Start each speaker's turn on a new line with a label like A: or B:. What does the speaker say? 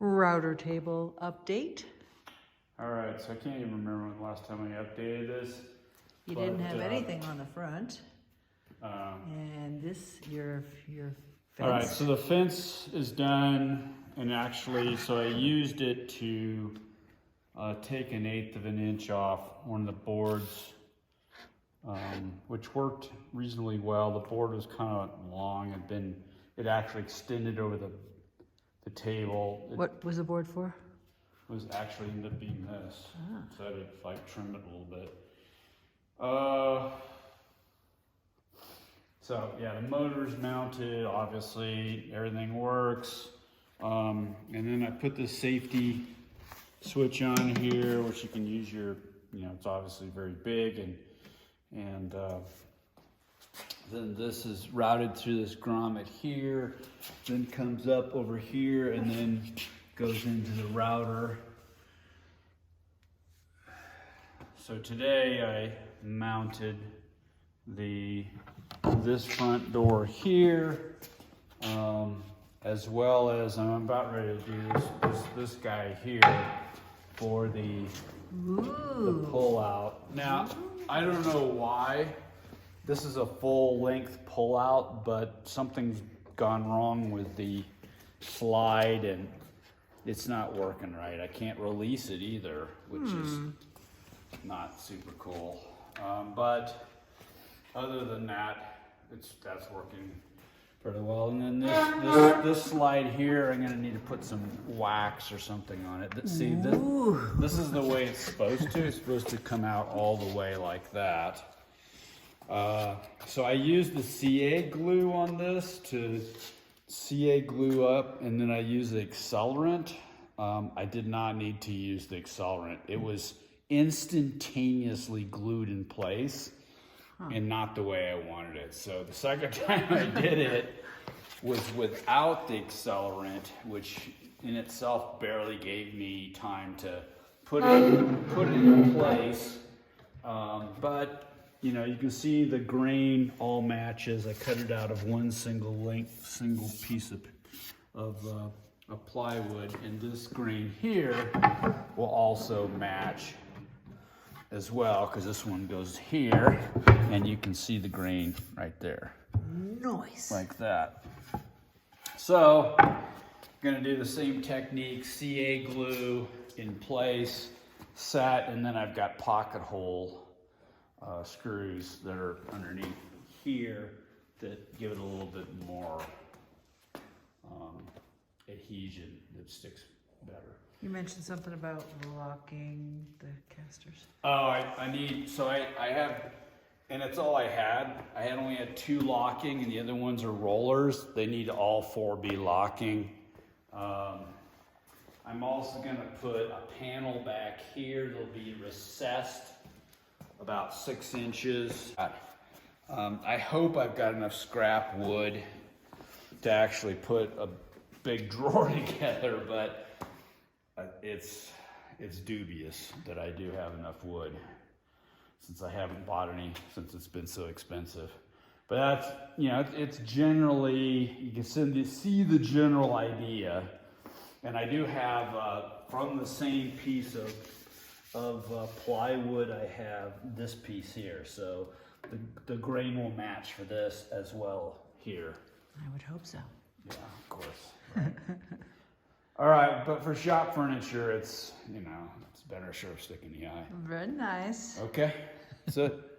A: Router table update.
B: All right, so I can't even remember when the last time I updated this.
A: You didn't have anything on the front.
B: Um,
A: And this, your fence.
B: all right, so the fence is done, and actually, so I used it to take 1/8 of an inch off one of the boards, which worked reasonably well. The board was kind of long, it actually extended over the table.
A: What was the board for?
B: Was actually ended up being this. So I had to like trim it a little bit. So yeah, the motor's mounted, obviously, everything works. And then I put this safety switch on here, which you can use it's obviously very big, and then this is routed through this grommet here, then comes up over here, and then goes into the router. So today I mounted this front door here, as well as I'm about ready to do this guy here for the pull out. Now, I don't know why this is a full length pull out, but something's gone wrong with the slide and it's not working right. I can't release it either, which is not super cool. But other than that, that's working pretty well. And then this slide here, I'm gonna need to put some wax or something on it. See, this is the way it's supposed to. It's supposed to come out all the way like that. So I used the CA glue on this to CA glue up, and then I use the accelerant. I did not need to use the accelerant. It was instantaneously glued in place and not the way I wanted it. So the second time I did it was without the accelerant, which in itself barely gave me time to put it in place. But you can see the grain all matches. I cut it out of one single piece of plywood, and this grain here will also match as well, because this one goes here, and you can see the grain right there.
A: Nice.
B: Like that. So, I'm gonna do the same technique, CA glue in place, set, and then I've got pocket hole screws that are underneath here that give it a little bit more adhesion that sticks better.
A: You mentioned something about locking the casters.
B: Oh, I have, and it's all I had. I only had 2 locking, and the other ones are rollers. They need all 4 be locking. I'm also gonna put a panel back here that'll be recessed about 6 inches. I hope I've got enough scrap wood to actually put a big drawer together, but it's dubious that I do have enough wood, since I haven't bought any since it's been so expensive. But that's, it's generally, you can see the general idea. And I do have, from the same piece of plywood, I have this piece here. So the grain will match for this as well here.
A: I would hope so.
B: Yeah, of course. Right. All right, but for shop furniture, it's better sure of stick in the eye.
A: Very nice.
B: Okay, that's it.